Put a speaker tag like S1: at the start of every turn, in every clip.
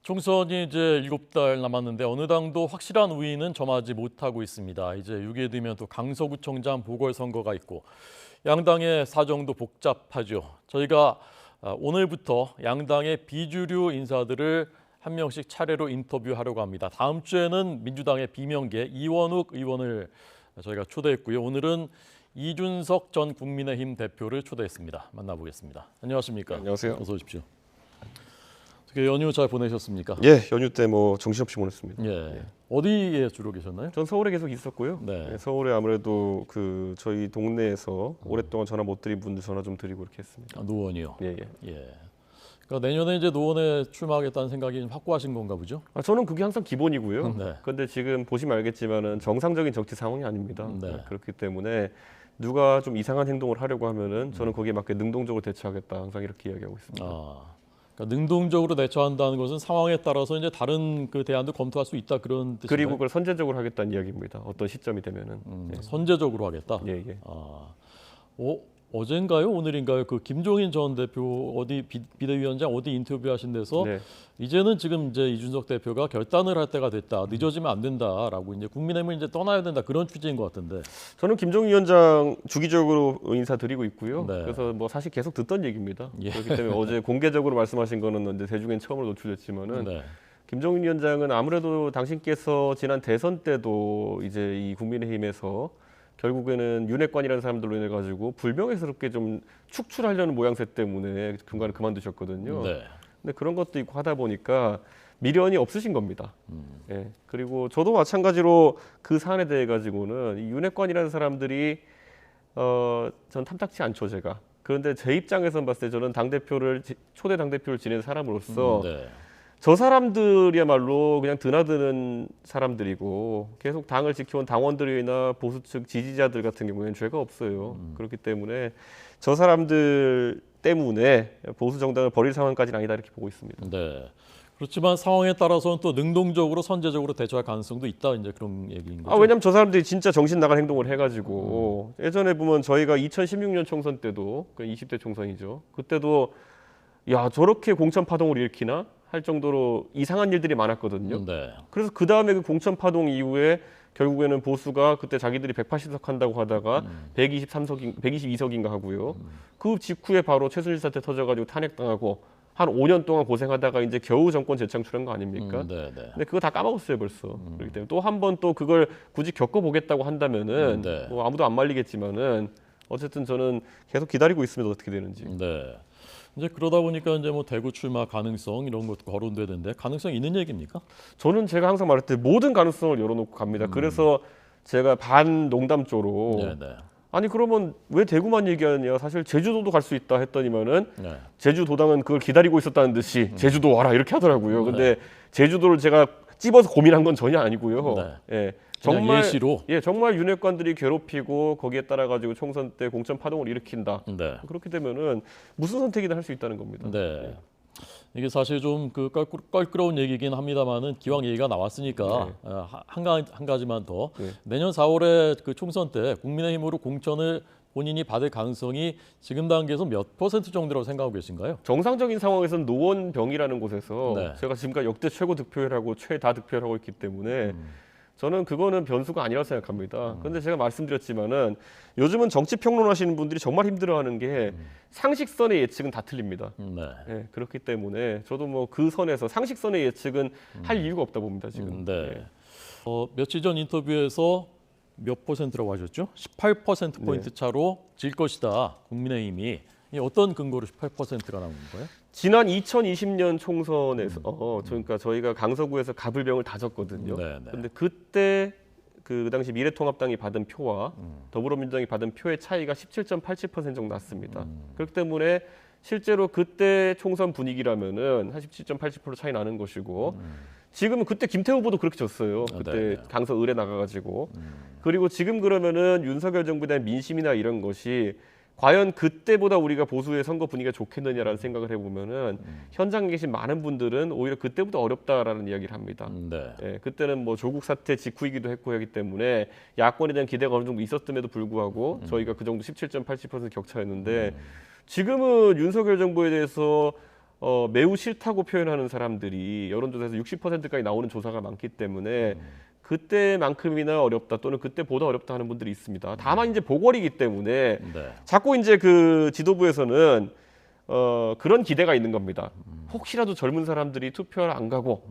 S1: 총선이 이제 7달 남았는데 어느 당도 확실한 우위는 점하지 못하고 있습니다. 이제 6일 뒤면 또 강서구청장 보궐선거가 있고 양당의 사정도 복잡하죠. 저희가 오늘부터 양당의 비주류 인사들을 한 명씩 차례로 인터뷰하려고 합니다. 다음 주에는 민주당의 비명계 이원욱 의원을 저희가 초대했고요. 오늘은 이준석 전 국민의힘 대표를 초대했습니다. 만나보겠습니다. 안녕하십니까?
S2: 안녕하세요.
S1: 어서 오십시오. 어떻게 연휴 잘 보내셨습니까?
S2: 예, 연휴 때 뭐 정신없이 보냈습니다.
S1: 예. 어디에 주로 계셨나요?
S2: 전 서울에 계속 있었고요.
S1: 네.
S2: 예, 서울에 아무래도 그 저희 동네에서 오랫동안 전화 못 드린 분들 전화 좀 드리고 이렇게 했습니다.
S1: 노원이요.
S2: 예, 예.
S1: 예. 그러니까 내년에 이제 노원에 출마하겠다는 생각이 좀 확고하신 건가 보죠?
S2: 저는 그게 항상 기본이고요.
S1: 네.
S2: 그런데 지금 보시면 알겠지만은 정상적인 정치 상황이 아닙니다.
S1: 네.
S2: 그렇기 때문에 누가 좀 이상한 행동을 하려고 하면은 저는 거기에 맞게 능동적으로 대처하겠다 항상 이렇게 이야기하고 있습니다.
S1: 그러니까 능동적으로 대처한다는 것은 상황에 따라서 이제 다른 그 대안도 검토할 수 있다 그런 뜻인가요?
S2: 그리고 그걸 선제적으로 하겠다는 이야기입니다. 어떤 시점이 되면은. 예.
S1: 선제적으로 하겠다.
S2: 예, 예.
S1: 어젠가요? 오늘인가요? 그 김종인 전 대표 어디 비대위원장 어디 인터뷰하신 데서
S2: 네.
S1: 이제는 지금 이제 이준석 대표가 결단을 할 때가 됐다. 늦어지면 안 된다라고 이제 국민의힘을 이제 떠나야 된다 그런 취지인 것 같은데.
S2: 저는 김종인 위원장 주기적으로 인사드리고 있고요.
S1: 네.
S2: 그래서 뭐 사실 계속 듣던 얘기입니다.
S1: 예.
S2: 그렇기 때문에 어제 공개적으로 말씀하신 거는 이제 대중엔 처음으로 노출됐지만은
S1: 네.
S2: 김종인 위원장은 아무래도 당신께서 지난 대선 때도 이제 이 국민의힘에서 결국에는 윤핵관이라는 사람들로 인해 가지고 불명예스럽게 좀 축출하려는 모양새 때문에 중간에 그만두셨거든요.
S1: 네.
S2: 근데 그런 것도 있고 하다 보니까 미련이 없으신 겁니다. 예. 그리고 저도 마찬가지로 그 사안에 대해 가지고는 이 윤핵관이라는 사람들이 전 탐탁치 않죠, 제가. 그런데 제 입장에서 봤을 때 저는 초대 당 대표를 지낸 사람으로서
S1: 네.
S2: 저 사람들이야말로 그냥 드나드는 사람들이고 계속 당을 지켜온 당원들이나 보수 측 지지자들 같은 경우에는 죄가 없어요. 그렇기 때문에 저 사람들 때문에 보수 정당을 버릴 상황까지는 아니다 이렇게 보고 있습니다.
S1: 네. 그렇지만 상황에 따라서는 또 능동적으로 선제적으로 대처할 가능성도 있다 이제 그런 얘기인 거죠.
S2: 왜냐면 저 사람들이 진짜 정신 나간 행동을 해가지고 예전에 보면 저희가 2016년 총선 때도 그 20대 총선이죠. 그때도 야 저렇게 공천 파동을 일으키나 할 정도로 이상한 일들이 많았거든요.
S1: 네.
S2: 그래서 그 다음에 그 공천 파동 이후에 결국에는 보수가 그때 자기들이 180석 한다고 하다가 122석인가 하고요. 그 직후에 바로 최순실 사태 터져가지고 탄핵당하고 한 5년 동안 고생하다가 이제 겨우 정권 재창출한 거 아닙니까?
S1: 네.
S2: 근데 그거 다 까먹었어요 벌써. 그렇기 때문에 또 한 번 또 그걸 굳이 겪어보겠다고 한다면은
S1: 네.
S2: 뭐 아무도 안 말리겠지만은 어쨌든 저는 계속 기다리고 있습니다 어떻게 되는지.
S1: 네. 이제 그러다 보니까 이제 뭐 대구 출마 가능성 이런 것도 거론되는데 가능성 있는 얘기입니까?
S2: 저는 제가 항상 말했듯 모든 가능성을 열어놓고 갑니다. 그래서 제가 반 농담조로
S1: 네.
S2: 아니 그러면 왜 대구만 얘기하느냐 사실 제주도도 갈 수 있다 했더니만은
S1: 네.
S2: 제주도당은 그걸 기다리고 있었다는 듯이 제주도 와라 이렇게 하더라고요. 근데 제주도를 제가 찝어서 고민한 건 전혀 아니고요.
S1: 네.
S2: 예.
S1: 그냥
S2: 정말
S1: 예시로.
S2: 정말 윤핵관들이 괴롭히고 거기에 따라 가지고 총선 때 공천 파동을 일으킨다.
S1: 네.
S2: 그렇게 되면은 무슨 선택이든 할 수 있다는 겁니다.
S1: 네. 이게 사실 좀 그 껄끄러운 얘기긴 합니다만은 기왕 얘기가 나왔으니까 한 가지만 더
S2: 네.
S1: 내년 4월에 그 총선 때 국민의힘으로 공천을 본인이 받을 가능성이 지금 단계에서 몇 퍼센트 정도라고 생각하고 계신가요?
S2: 정상적인 상황에서는 노원병이라는 곳에서
S1: 네.
S2: 제가 지금까지 역대 최고 득표율하고 최다 득표를 하고 있기 때문에 저는 그거는 변수가 아니라고 생각합니다. 그런데 제가 말씀드렸지만은 요즘은 정치 평론하시는 분들이 정말 힘들어하는 게 상식선의 예측은 다 틀립니다.
S1: 네.
S2: 예, 그렇기 때문에 저도 뭐 그 선에서 상식선의 예측은 할 이유가 없다 봅니다 지금.
S1: 네.
S2: 예.
S1: 며칠 전 인터뷰에서 몇 퍼센트라고 하셨죠? 18%포인트
S2: 네.
S1: 차로 질 것이다. 국민의힘이. 이 어떤 근거로 18%가 나오는 거예요?
S2: 지난 2020년 총선에서 그러니까 저희가 강서구에서 가불병을 다졌거든요.
S1: 네.
S2: 근데 그때 그 당시 미래통합당이 받은 표와 더불어민주당이 받은 표의 차이가 17.87% 정도 났습니다. 그렇기 때문에 실제로 그때 총선 분위기라면은 한 17.87% 차이 나는 것이고 지금은 그때 김태우 후보도 그렇게 졌어요. 그때
S1: 네.
S2: 강서 을에 나가가지고 그리고 지금 그러면은 윤석열 정부에 대한 민심이나 이런 것이 과연 그때보다 우리가 보수의 선거 분위기가 좋겠느냐라는 생각을 해보면은 현장에 계신 많은 분들은 오히려 그때보다 어렵다라는 이야기를 합니다.
S1: 네.
S2: 예, 그때는 뭐 조국 사태 직후이기도 했고 하기 때문에 야권에 대한 기대가 어느 정도 있었음에도 불구하고 저희가 그 정도 17.87% 격차였는데 지금은 윤석열 정부에 대해서 매우 싫다고 표현하는 사람들이 여론조사에서 60%까지 나오는 조사가 많기 때문에 그때만큼이나 어렵다 또는 그때보다 어렵다 하는 분들이 있습니다. 다만 이제 보궐이기 때문에
S1: 네.
S2: 자꾸 이제 그 지도부에서는 그런 기대가 있는 겁니다. 혹시라도 젊은 사람들이 투표를 안 가고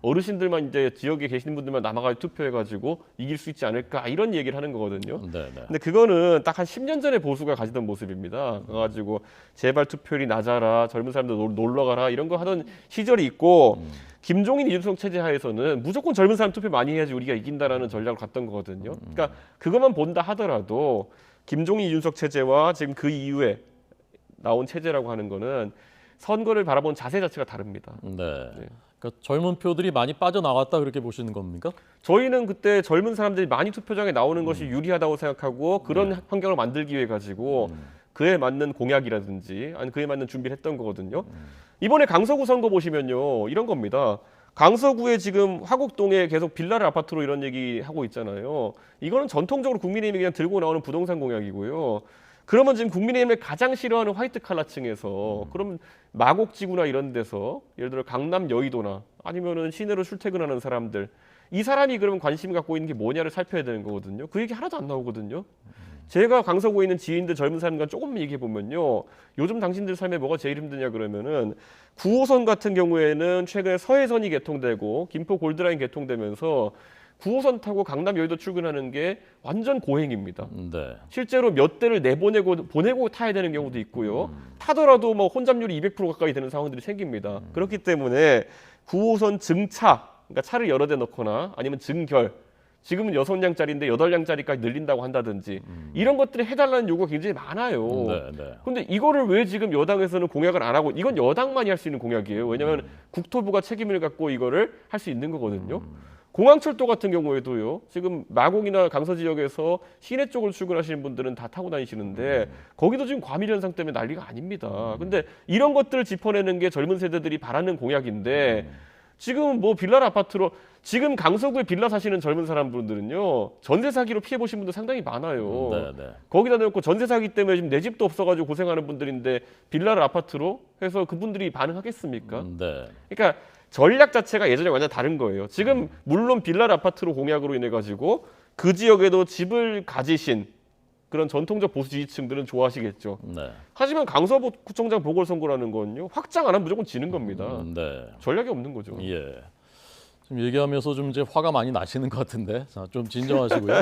S2: 어르신들만 이제 지역에 계시는 분들만 남아가지고 투표해가지고 이길 수 있지 않을까 이런 얘기를 하는 거거든요.
S1: 네, 네.
S2: 근데 그거는 딱 한 10년 전에 보수가 가지던 모습입니다. 그래가지고 제발 투표율이 낮아라, 젊은 사람들 놀러 가라 이런 거 하던 시절이 있고 김종인 이준석 체제 하에서는 무조건 젊은 사람 투표 많이 해야지 우리가 이긴다라는 전략을 갔던 거거든요. 그러니까 그것만 본다 하더라도 김종인 이준석 체제와 지금 그 이후에 나온 체제라고 하는 거는 선거를 바라보는 자세 자체가 다릅니다.
S1: 네. 그러니까 젊은 표들이 많이 빠져나왔다 그렇게 보시는 겁니까?
S2: 저희는 그때 젊은 사람들이 많이 투표장에 나오는 것이 유리하다고 생각하고 그런 환경을 만들기 위해 가지고 그에 맞는 공약이라든지 아니 그에 맞는 준비를 했던 거거든요. 이번에 강서구 선거 보시면요. 이런 겁니다. 강서구에 지금 화곡동에 계속 빌라를 아파트로 이런 얘기 하고 있잖아요. 이거는 전통적으로 국민의힘이 그냥 들고 나오는 부동산 공약이고요. 그러면 지금 국민의힘을 가장 싫어하는 화이트 칼라층에서 그럼 마곡지구나 이런 데서 예를 들어 강남 여의도나 아니면은 시내로 출퇴근하는 사람들 이 사람이 그러면 관심 갖고 있는 게 뭐냐를 살펴야 되는 거거든요. 그 얘기 하나도 안 나오거든요. 제가 강서구에 있는 지인들 젊은 사람과 조금 얘기해 보면요. 요즘 당신들 삶에 뭐가 제일 힘드냐 그러면은 9호선 같은 경우에는 최근에 서해선이 개통되고 김포 골드라인 개통되면서 9호선 타고 강남 여의도 출근하는 게 완전 고행입니다.
S1: 네.
S2: 실제로 몇 대를 보내고 타야 되는 경우도 있고요. 타더라도 뭐 혼잡률이 200% 가까이 되는 상황들이 생깁니다. 그렇기 때문에 9호선 증차, 그러니까 차를 여러 대 넣거나 아니면 증결, 지금은 6량짜리인데 8량짜리까지 늘린다고 한다든지 이런 것들을 해달라는 요구가 굉장히 많아요.
S1: 네, 네.
S2: 근데 이거를 왜 지금 여당에서는 공약을 안 하고 이건 여당만이 할 수 있는 공약이에요. 왜냐하면 국토부가 책임을 갖고 이거를 할 수 있는 거거든요. 공항철도 같은 경우에도요. 지금 마곡이나 강서 지역에서 시내 쪽을 출근하시는 분들은 다 타고 다니시는데 거기도 지금 과밀 현상 때문에 난리가 아닙니다. 근데 이런 것들을 짚어내는 게 젊은 세대들이 바라는 공약인데 지금 뭐 빌라 아파트로 지금 강서구에 빌라 사시는 젊은 사람분들은요. 전세 사기로 피해 보신 분들 상당히 많아요.
S1: 네, 네.
S2: 거기다 놓고 전세 사기 때문에 지금 내 집도 없어가지고 고생하는 분들인데 빌라를 아파트로 해서 그분들이 반응하겠습니까?
S1: 네.
S2: 그러니까 전략 자체가 예전에 완전 다른 거예요. 지금 물론 빌라 아파트로 공약으로 인해 가지고 그 지역에도 집을 가지신 그런 전통적 보수 지지층들은 좋아하시겠죠.
S1: 네.
S2: 하지만 강서구청장 보궐선거라는 건요. 확장 안 하면 무조건 지는 겁니다.
S1: 네.
S2: 전략이 없는 거죠.
S1: 예. 지금 얘기하면서 좀 이제 화가 많이 나시는 것 같은데, 자, 좀 진정하시고요.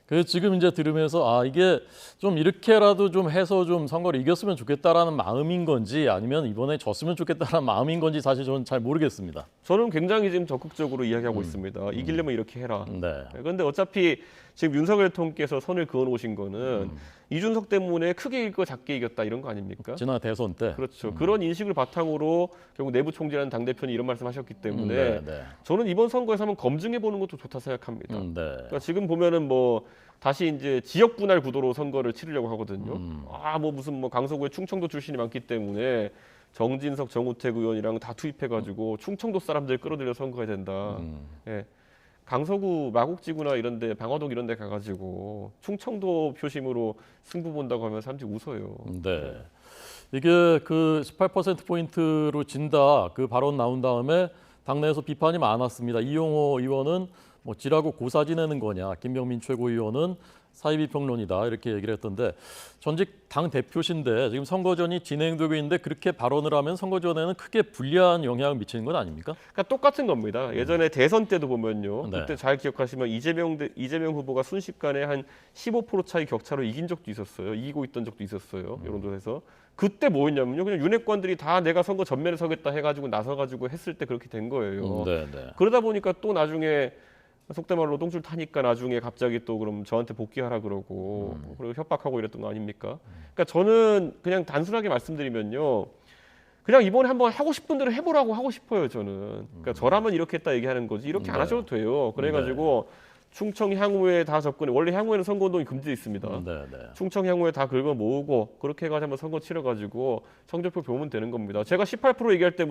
S1: 그 지금 이제 들으면서 이게 좀 이렇게라도 좀 해서 좀 선거를 이겼으면 좋겠다라는 마음인 건지 아니면 이번에 졌으면 좋겠다라는 마음인 건지 사실 저는 잘 모르겠습니다.
S2: 저는 굉장히 지금 적극적으로 이야기하고 있습니다. 이기려면 이렇게 해라.
S1: 네.
S2: 그런데 어차피 지금 윤석열 통께서 선을 그어 놓으신 거는 이준석 때문에 크게 이겼고 작게 이겼다 이런 거 아닙니까?
S1: 지난 대선 때.
S2: 그렇죠. 그런 인식을 바탕으로 결국 내부 총재라는 당대표는 이런 말씀하셨기 때문에
S1: 네, 네.
S2: 저는 이번 선거에서 한번 검증해 보는 것도 좋다 생각합니다.
S1: 네.
S2: 그러니까 지금 보면은 뭐 다시 이제 지역 분할 구도로 선거를 치르려고 하거든요. 뭐 무슨 뭐 강서구에 충청도 출신이 많기 때문에 정진석, 정우택 의원이랑 다 투입해가지고 충청도 사람들 끌어들여 선거해야 된다. 예. 강서구 마곡지구나 이런데 방화동 이런데 가가지고 충청도 표심으로 승부 본다고 하면 사람들이 웃어요.
S1: 네. 이게 그 18%포인트로 진다 그 발언 나온 다음에 당내에서 비판이 많았습니다. 이용호 의원은 뭐 지라고 고사 지내는 거냐, 김병민 최고위원은 사이비평론이다 이렇게 얘기를 했던데 전직 당 대표신데 지금 선거전이 진행되고 있는데 그렇게 발언을 하면 선거전에는 크게 불리한 영향을 미치는 건 아닙니까?
S2: 그러니까 똑같은 겁니다. 예전에 대선 때도 보면요.
S1: 네.
S2: 그때 잘 기억하시면 이재명 후보가 순식간에 한 15% 차이 격차로 이긴 적도 있었어요. 이기고 있던 적도 있었어요. 여론조사에서. 그때 뭐였냐면요. 그냥 윤핵관들이 다 내가 선거 전면에 서겠다 해가지고 나서가지고 했을 때 그렇게 된 거예요.
S1: 네, 네.
S2: 그러다 보니까 또 나중에 속된 말로 똥줄 타니까 나중에 갑자기 또 그럼 저한테 복귀하라 그러고 그리고 협박하고 이랬던 거 아닙니까? 그러니까 저는 그냥 단순하게 말씀드리면요. 그냥 이번에 한번 하고 싶은 대로 해보라고 하고 싶어요, 저는. 그러니까 저라면 이렇게 했다 얘기하는 거지. 이렇게 안
S1: 네.
S2: 하셔도 돼요. 그래가지고 충청 향후에 다 접근해. 원래 향후에는 선거운동이 금지돼 있습니다.
S1: 네, 네.
S2: 충청 향후에 다 긁어 모으고 그렇게 해가지고 한번 선거 치러가지고 성적표 보면 되는 겁니다. 제가 18% 얘기할 때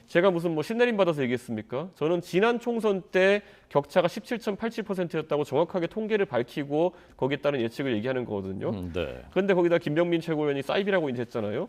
S2: 제가 무슨 뭐 신내림 받아서 얘기했습니까? 저는 지난 총선 때 격차가 17.87%였다고 정확하게 통계를 밝히고 거기에 따른 예측을 얘기하는 거거든요.
S1: 네.
S2: 그런데 거기다 김병민 최고위원이 사이비라고 인쇄했잖아요.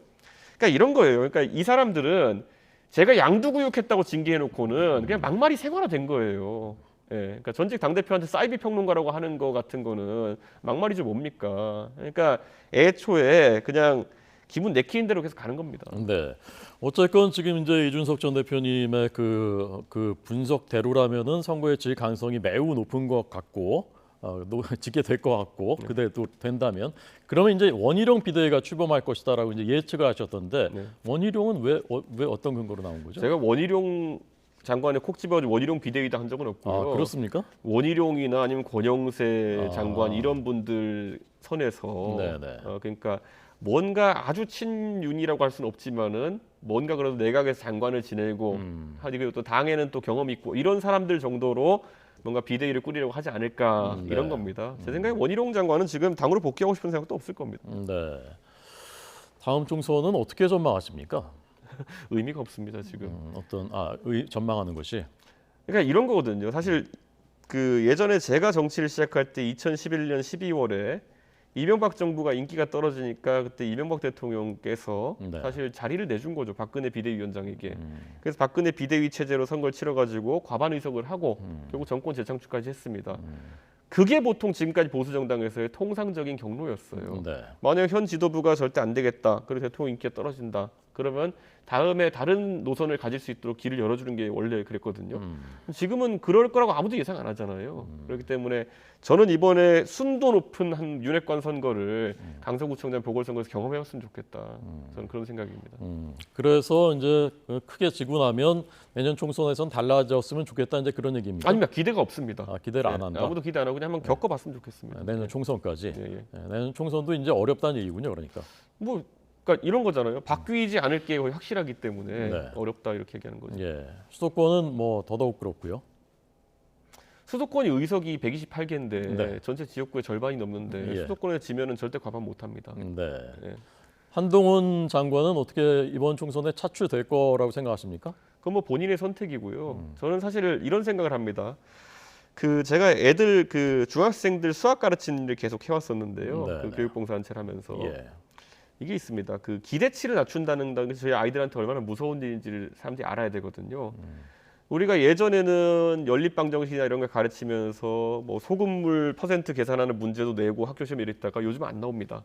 S2: 그러니까 이런 거예요. 그러니까 이 사람들은 제가 양두구육했다고 징계해놓고는 그냥 막말이 생활화된 거예요. 예, 그러니까 전직 당대표한테 사이비 평론가라고 하는 거 같은 거는 막말이죠 뭡니까? 그러니까 애초에 그냥 기분 내키는 대로 계속 가는 겁니다.
S1: 네. 어쨌건 지금 이제 이준석 전 대표님의 그 분석대로라면은 선거에 질 가능성이 매우 높은 것 같고 짓게 될 것 같고 그대로 된다면 그러면 이제 원희룡 비대위가 출범할 것이다라고 이제 예측을 하셨던데
S2: 네.
S1: 원희룡은 왜 어떤 근거로 나온 거죠?
S2: 제가 원희룡 장관의 콕 집어가지고 원희룡 비대위다 한 적은 없고요.
S1: 아, 그렇습니까?
S2: 원희룡이나 아니면 권영세
S1: 아.
S2: 장관 이런 분들 선에서
S1: 네네.
S2: 그러니까 뭔가 아주 친윤이라고 할 수는 없지만은 뭔가 그래도 내각에서 장관을 지내고 그리고 또 당에는 또 경험 있고 이런 사람들 정도로 뭔가 비대위를 꾸리려고 하지 않을까
S1: 네.
S2: 이런 겁니다. 제 생각에 원희룡 장관은 지금 당으로 복귀하고 싶은 생각도 없을 겁니다.
S1: 네. 다음 총선은 어떻게 전망하십니까?
S2: 의미가 없습니다 지금.
S1: 전망하는 것이
S2: 그러니까 이런 거거든요. 사실 그 예전에 제가 정치를 시작할 때 2011년 12월에 이명박 정부가 인기가 떨어지니까 그때 이명박 대통령께서
S1: 네.
S2: 사실 자리를 내준 거죠. 박근혜 비대위원장에게. 그래서 박근혜 비대위 체제로 선거를 치러가지고 과반 의석을 하고 결국 정권 재창출까지 했습니다. 그게 보통 지금까지 보수 정당에서의 통상적인 경로였어요.
S1: 네.
S2: 만약 현 지도부가 절대 안 되겠다. 그리고 대통령 인기가 떨어진다. 그러면 다음에 다른 노선을 가질 수 있도록 길을 열어주는 게 원래 그랬거든요. 지금은 그럴 거라고 아무도 예상 안 하잖아요. 그렇기 때문에 저는 이번에 순도 높은 한 윤핵관 선거를 강서구청장 보궐선거에서 경험해봤으면 좋겠다. 저는 그런 생각입니다.
S1: 그래서 이제 크게 지고 나면 내년 총선에선 달라졌으면 좋겠다 이제 그런 얘기입니다.
S2: 아닙니다. 기대가 없습니다.
S1: 기대를 안 한다.
S2: 아무도 기대 안 하고 그냥 한번 겪어봤으면 좋겠습니다.
S1: 내년 총선까지.
S2: 예, 예.
S1: 내년 총선도 이제 어렵다는 얘기군요. 그러니까.
S2: 뭐 그러니까 이런 거잖아요. 바뀌지 않을 게 거의 확실하기 때문에
S1: 네.
S2: 어렵다 이렇게 얘기하는 거죠.
S1: 예. 수도권은 뭐 더더욱 그렇고요.
S2: 수도권이 의석이 128개인데
S1: 네.
S2: 전체 지역구의 절반이 넘는데
S1: 예.
S2: 수도권에 지면은 절대 과반 못합니다.
S1: 네.
S2: 예.
S1: 한동훈 장관은 어떻게 이번 총선에 차출될 거라고 생각하십니까?
S2: 그건 뭐 본인의 선택이고요. 저는 사실 이런 생각을 합니다. 그 제가 애들 그 중학생들 수학 가르치는 일을 계속 해왔었는데요.
S1: 네,
S2: 그
S1: 네.
S2: 교육봉사단체를 하면서
S1: 예.
S2: 이게 있습니다. 그 기대치를 낮춘다는 게 저희 아이들한테 얼마나 무서운 일인지를 사람들이 알아야 되거든요. 우리가 예전에는 연립방정식이나 이런 걸 가르치면서 뭐 소금물 퍼센트 계산하는 문제도 내고 학교 시험에 이랬다가 요즘 안 나옵니다.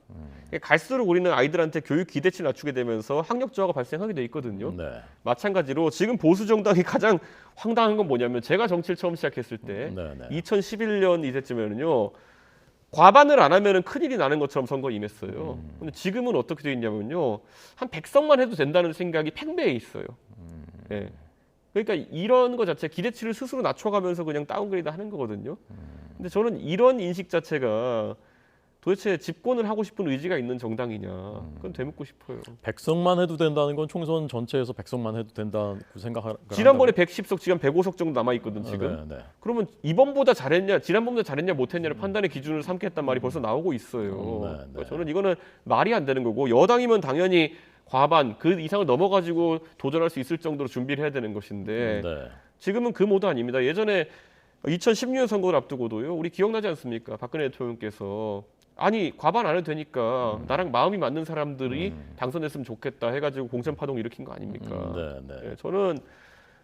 S2: 갈수록 우리는 아이들한테 교육 기대치를 낮추게 되면서 학력 저하가 발생하게 돼 있거든요.
S1: 네.
S2: 마찬가지로 지금 보수 정당이 가장 황당한 건 뭐냐면 제가 정치를 처음 시작했을 때
S1: 네, 네.
S2: 2011년 이때쯤에는요. 과반을 안 하면은 큰일이 나는 것처럼 선거에 임했어요. 근데 지금은 어떻게 되어 있냐면요. 한 100석만 해도 된다는 생각이 팽배해 있어요. 예. 그러니까 이런 거 자체 기대치를 스스로 낮춰가면서 그냥 다운그레이드 하는 거거든요. 근데 저는 이런 인식 자체가 도대체 집권을 하고 싶은 의지가 있는 정당이냐. 그건 되묻고 싶어요.
S1: 100석만 해도 된다는 건 총선 전체에서 100석만 해도 된다고 생각을
S2: 지난번에 110석, 지금 105석 정도 남아있거든 지금.
S1: 네, 네.
S2: 그러면 이번보다 잘했냐, 지난번보다 잘했냐 못했냐를 판단의 기준을 삼겠단 말이 벌써 나오고 있어요.
S1: 네, 네.
S2: 그러니까 저는 이거는 말이 안 되는 거고 여당이면 당연히 과반 그 이상을 넘어가지고 도전할 수 있을 정도로 준비를 해야 되는 것인데
S1: 네.
S2: 지금은 그 모드 아닙니다. 예전에 2016년 선거를 앞두고도요. 우리 기억나지 않습니까? 박근혜 대통령께서 아니 과반 안 해도 되니까 나랑 마음이 맞는 사람들이 당선됐으면 좋겠다 해가지고 공천 파동 일으킨 거 아닙니까?
S1: 네, 네.
S2: 예, 저는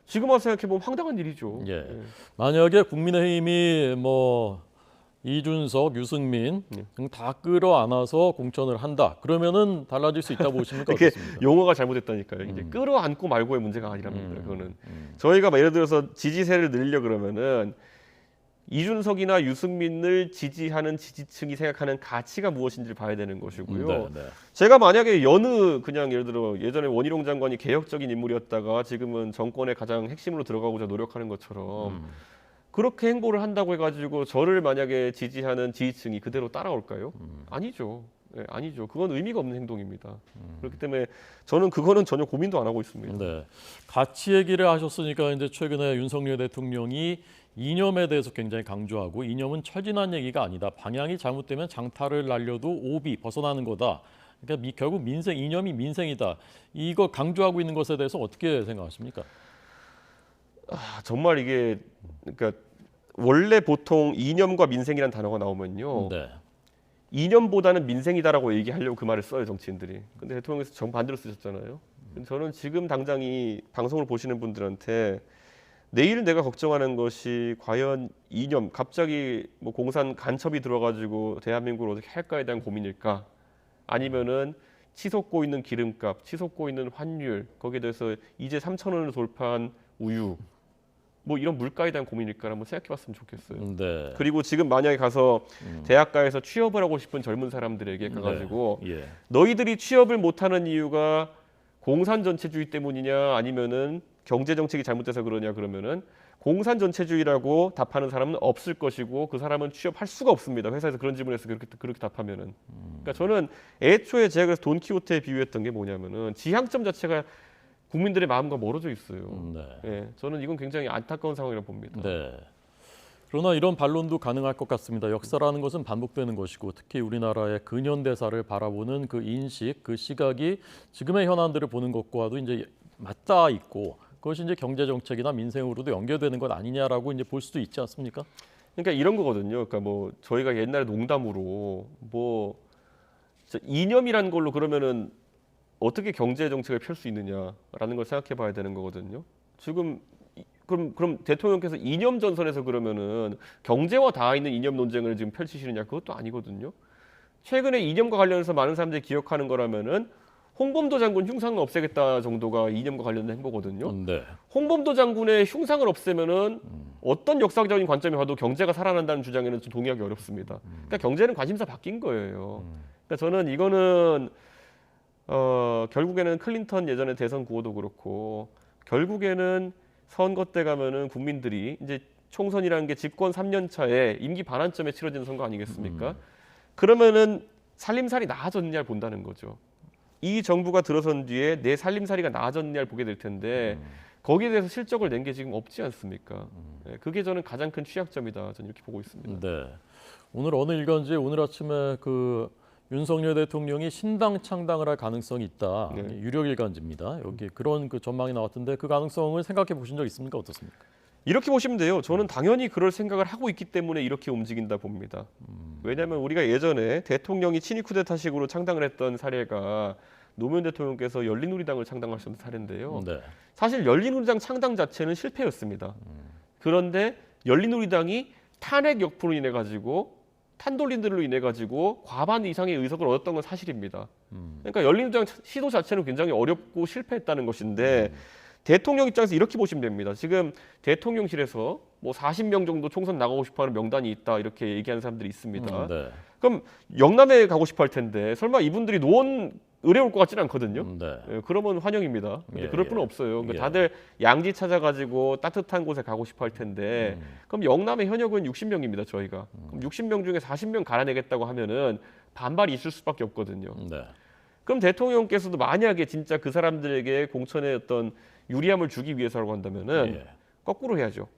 S2: 지금 와서 생각해 보면 황당한 일이죠.
S1: 예. 만약에 국민의힘이 뭐 이준석, 유승민 등 다 끌어안아서 공천을 한다. 그러면은 달라질 수 있다고 보십니까?
S2: 이게
S1: 어떻습니까?
S2: 용어가 잘못됐다니까요. 이제 끌어안고 말고의 문제가 아니랍니다. 그거는 저희가 막 예를 들어서 지지세를 늘려 그러면은 이준석이나 유승민을 지지하는 지지층이 생각하는 가치가 무엇인지를 봐야 되는 것이고요.
S1: 네, 네.
S2: 제가 만약에 여느 그냥 예를 들어 예전에 원희룡 장관이 개혁적인 인물이었다가 지금은 정권의 가장 핵심으로 들어가고자 노력하는 것처럼 그렇게 행보를 한다고 해가지고 저를 만약에 지지하는 지지층이 그대로 따라올까요? 아니죠. 네, 아니죠. 그건 의미가 없는 행동입니다. 그렇기 때문에 저는 그거는 전혀 고민도 안 하고 있습니다.
S1: 네. 가치 얘기를 하셨으니까 이제 최근에 윤석열 대통령이 이념에 대해서 굉장히 강조하고 이념은 철진한 얘기가 아니다. 방향이 잘못되면 장타를 날려도 오비 벗어나는 거다. 그러니까 결국 민생 이념이 민생이다. 이거 강조하고 있는 것에 대해서 어떻게 생각하십니까?
S2: 정말 이게 그러니까 원래 보통 이념과 민생이라는 단어가 나오면요.
S1: 네.
S2: 이념보다는 민생이다라고 얘기하려고 그 말을 써요, 정치인들이. 근데 대통령께서 정반대로 쓰셨잖아요. 근데 저는 지금 당장 이 방송을 보시는 분들한테 내일 내가 걱정하는 것이 과연 이념, 갑자기 뭐 공산 간첩이 들어가지고 대한민국을 어떻게 할까에 대한 고민일까? 아니면은 치솟고 있는 기름값, 치솟고 있는 환율, 거기에 대해서 이제 3,000원을 돌파한 우유, 뭐 이런 물가에 대한 고민일까 한번 생각해봤으면 좋겠어요.
S1: 네.
S2: 그리고 지금 만약에 가서 대학가에서 취업을 하고 싶은 젊은 사람들에게 가가지고
S1: 네. 예.
S2: 너희들이 취업을 못하는 이유가 공산 전체주의 때문이냐 아니면은 경제 정책이 잘못돼서 그러냐 그러면은 공산 전체주의라고 답하는 사람은 없을 것이고 그 사람은 취업할 수가 없습니다. 회사에서 그런 질문에서 그렇게 답하면은. 그러니까 저는 애초에 제가 그래서 돈키호테에 비유했던 게 뭐냐면은 지향점 자체가 국민들의 마음과 멀어져 있어요.
S1: 네.
S2: 예, 저는 이건 굉장히 안타까운 상황이라고 봅니다.
S1: 네. 그러나 이런 반론도 가능할 것 같습니다. 역사라는 것은 반복되는 것이고 특히 우리나라의 근현대사를 바라보는 그 인식, 그 시각이 지금의 현안들을 보는 것과도 이제 맞닿아 있고 그것이 이제 경제 정책이나 민생으로도 연결되는 것 아니냐라고 이제 볼 수도 있지 않습니까?
S2: 그러니까 이런 거거든요. 그러니까 뭐 저희가 옛날에 농담으로 뭐 진짜 이념이라는 걸로 그러면은 어떻게 경제 정책을 펼 수 있느냐라는 걸 생각해 봐야 되는 거거든요. 지금 그럼 대통령께서 이념 전선에서 그러면은 경제와 닿아 있는 이념 논쟁을 지금 펼치시느냐 그것도 아니거든요. 최근에 이념과 관련해서 많은 사람들이 기억하는 거라면은 홍범도 장군 흉상을 없애겠다 정도가 이념과 관련된 행보거든요.
S1: 네.
S2: 홍범도 장군의 흉상을 없애면은 어떤 역사적인 관점에 봐도 경제가 살아난다는 주장에는 좀 동의하기 어렵습니다. 그러니까 경제는 관심사 바뀐 거예요. 그러니까 저는 이거는 결국에는 클린턴 예전에 대선 구호도 그렇고 결국에는 선거 때 가면은 국민들이 이제 총선이라는 게 집권 3년 차에 임기 반환점에 치러지는 선거 아니겠습니까? 그러면은 살림살이 나아졌느냐를 본다는 거죠. 이 정부가 들어선 뒤에 내 살림살이가 나아졌느냐를 보게 될 텐데 거기에 대해서 실적을 낸 게 지금 없지 않습니까? 네, 그게 저는 가장 큰 취약점이다. 저는 이렇게 보고 있습니다.
S1: 네. 오늘 어느 일간지 오늘 아침에 그 윤석열 대통령이 신당 창당을 할 가능성이 있다.
S2: 네.
S1: 유력 일간지입니다. 여기 그런 그 전망이 나왔던데 그 가능성을 생각해 보신 적 있습니까? 어떻습니까?
S2: 이렇게 보시면 돼요. 저는 당연히 그럴 생각을 하고 있기 때문에 이렇게 움직인다 봅니다. 왜냐하면 우리가 예전에 대통령이 친위 쿠데타식으로 창당을 했던 사례가 노무현 대통령께서 열린우리당을 창당하셨던 사례인데요.
S1: 네.
S2: 사실 열린우리당 창당 자체는 실패였습니다. 그런데 열린우리당이 탄핵 역풍으로 인해 가지고 탄돌림들로 인해 가지고 과반 이상의 의석을 얻었던 건 사실입니다. 그러니까 열린우리당 시도 자체는 굉장히 어렵고 실패했다는 것인데 대통령 입장에서 이렇게 보시면 됩니다. 지금 대통령실에서 뭐 40명 정도 총선 나가고 싶어하는 명단이 있다 이렇게 얘기하는 사람들이 있습니다.
S1: 네.
S2: 그럼 영남에 가고 싶어할 텐데 설마 이분들이 노원 의뢰 올 것 같지는 않거든요.
S1: 네.
S2: 예, 그러면 환영입니다. 근데
S1: 예,
S2: 그럴
S1: 예.
S2: 필요는 없어요. 그러니까
S1: 예.
S2: 다들 양지 찾아가지고 따뜻한 곳에 가고 싶어할 텐데 그럼 영남의 현역은 60명입니다. 저희가 그럼 60명 중에 40명 갈아내겠다고 하면은 반발이 있을 수밖에 없거든요.
S1: 네.
S2: 그럼 대통령께서도 만약에 진짜 그 사람들에게 공천의 어떤 유리함을 주기 위해서라고 한다면은
S1: 예.
S2: 거꾸로 해야죠.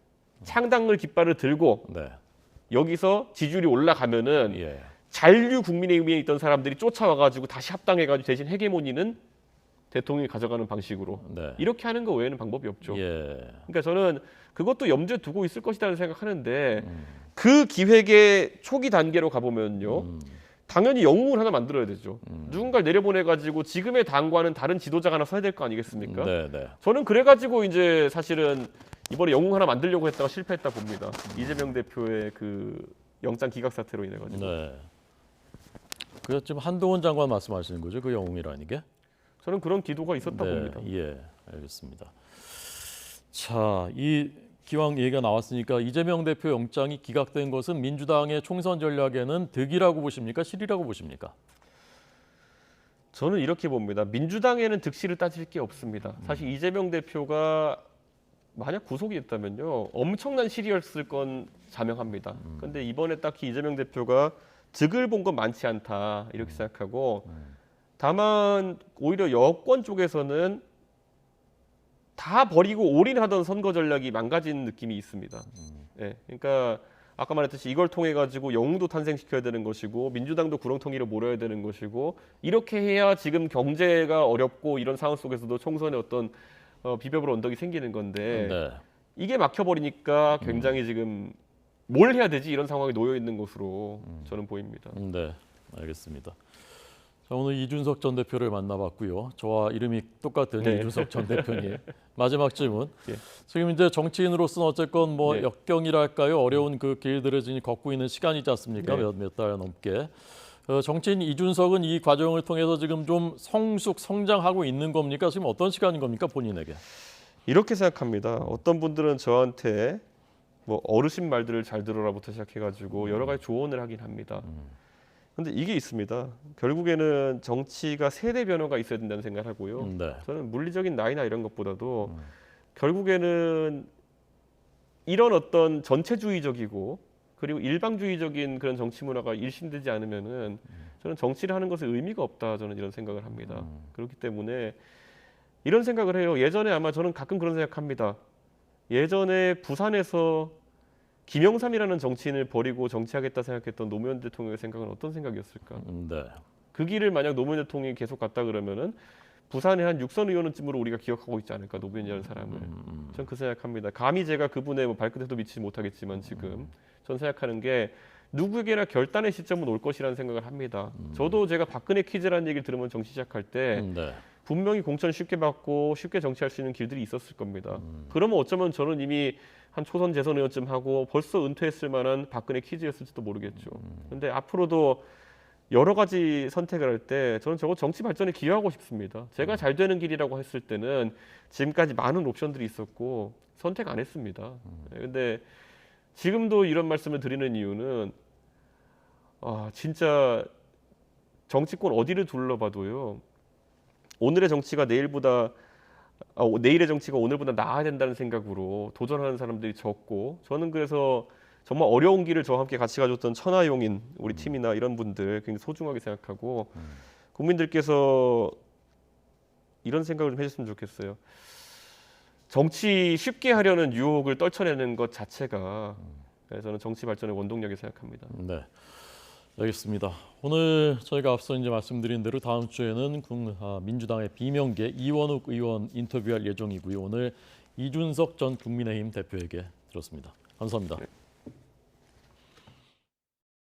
S2: 창당을 깃발을 들고
S1: 네.
S2: 여기서 지지율이 올라가면은
S1: 예.
S2: 잔류 국민의힘에 있던 사람들이 쫓아와가지고 다시 합당해가지고 대신 헤게모니는 대통령이 가져가는 방식으로
S1: 네.
S2: 이렇게 하는 거 외에는 방법이 없죠.
S1: 예.
S2: 그러니까 저는 그것도 염두에 두고 있을 것이라는 생각하는데 그 기획의 초기 단계로 가보면요. 당연히 영웅을 하나 만들어야 되죠. 누군가를 내려보내가지고 지금의 당과는 다른 지도자가 하나 서야 될 거 아니겠습니까?
S1: 네. 네.
S2: 저는 그래가지고 이제 사실은 이번에 영웅 하나 만들려고 했다가 실패했다 봅니다. 이재명 대표의 그 영장 기각 사태로 인해 가지고.
S1: 네. 그 지금 한동훈 장관 말씀하시는 거죠? 그 영웅이라는 게?
S2: 저는 그런 기도가 있었다
S1: 네.
S2: 봅니다.
S1: 예. 알겠습니다. 자, 이 기왕 얘기가 나왔으니까 이재명 대표 영장이 기각된 것은 민주당의 총선 전략에는 득이라고 보십니까? 실이라고 보십니까?
S2: 저는 이렇게 봅니다. 민주당에는 득실을 따질 게 없습니다. 사실 이재명 대표가 만약 구속이 됐다면요. 엄청난 실이었을 건 자명합니다. 근데 이번에 딱히 이재명 대표가 득을 본 건 많지 않다 이렇게 생각하고 다만 오히려 여권 쪽에서는 다 버리고 올인하던 선거 전략이 망가진 느낌이 있습니다. 예, 그러니까 아까 말했듯이 이걸 통해 가지고 영웅도 탄생시켜야 되는 것이고 민주당도 구렁텅이로 몰아야 되는 것이고 이렇게 해야 지금 경제가 어렵고 이런 상황 속에서도 총선에 어떤 비벼볼 언덕이 생기는 건데
S1: 네.
S2: 이게 막혀버리니까 굉장히 지금 뭘 해야 되지 이런 상황에 놓여 있는 것으로 저는 보입니다.
S1: 네. 알겠습니다. 자, 오늘 이준석 전 대표를 만나봤고요. 저와 이름이 똑같은
S2: 네.
S1: 이준석 전 대표님. 마지막 질문.
S2: 예.
S1: 지금 이제 정치인으로서는 어쨌건 뭐
S2: 네.
S1: 역경이랄까요? 어려운 그 길들을 지금 걷고 있는 시간이지 않습니까?
S2: 네.
S1: 몇 달 넘게. 정치인 이준석은 이 과정을 통해서 지금 좀 성장하고 있는 겁니까? 지금 어떤 시간인 겁니까? 본인에게.
S2: 이렇게 생각합니다. 어떤 분들은 저한테 뭐 어르신 말들을 잘 들어라부터 시작해가지고 여러 가지 조언을 하긴 합니다. 근데 이게 있습니다. 결국에는 정치가 세대 변화가 있어야 된다는 생각을 하고요.
S1: 네.
S2: 저는 물리적인 나이나 이런 것보다도 결국에는 이런 어떤 전체주의적이고 그리고 일방주의적인 그런 정치 문화가 일신되지 않으면은 저는 정치를 하는 것에 의미가 없다. 저는 이런 생각을 합니다. 그렇기 때문에 이런 생각을 해요. 예전에 아마 저는 가끔 그런 생각합니다. 예전에 부산에서 김영삼이라는 정치인을 버리고 정치하겠다 생각했던 노무현 대통령의 생각은 어떤 생각이었을까?
S1: 네.
S2: 그 길을 만약 노무현 대통령이 계속 갔다 그러면은 부산의 한 6선 의원쯤으로 우리가 기억하고 있지 않을까, 노무현이라는 사람을. 전 그 생각합니다. 감히 제가 그분의 뭐 발끝에도 미치지 못하겠지만 지금 전 생각하는 게 누구에게나 결단의 시점은 올 것이라는 생각을 합니다. 저도 제가 박근혜 퀴즈라는 얘기를 들으면 정치 시작할 때
S1: 네.
S2: 분명히 공천 쉽게 받고 쉽게 정치할 수 있는 길들이 있었을 겁니다. 그러면 어쩌면 저는 이미 한 초선 재선 의원쯤 하고 벌써 은퇴했을 만한 박근혜 퀴즈였을지도 모르겠죠. 근데 앞으로도 여러 가지 선택을 할 때 저는 저거 정치 발전에 기여하고 싶습니다. 제가 잘 되는 길이라고 했을 때는 지금까지 많은 옵션들이 있었고 선택 안 했습니다. 근데 지금도 이런 말씀을 드리는 이유는 진짜 정치권 어디를 둘러봐도요. 오늘의 정치가 내일의 정치가 오늘보다 나아야 된다는 생각으로 도전하는 사람들이 적고 저는 그래서 정말 어려운 길을 저와 함께 같이 가줬던 천하용인 우리 팀이나 이런 분들 굉장히 소중하게 생각하고 국민들께서 이런 생각을 좀 해줬으면 좋겠어요. 정치 쉽게 하려는 유혹을 떨쳐내는 것 자체가 저는 정치 발전의 원동력이 생각합니다.
S1: 네. 알겠습니다. 오늘 저희가 앞서 이제 말씀드린 대로 다음 주에는 민주당의 비명계 이원욱 의원 인터뷰할 예정이고요. 오늘 이준석 전 국민의힘 대표에게 들었습니다. 감사합니다.
S2: 네.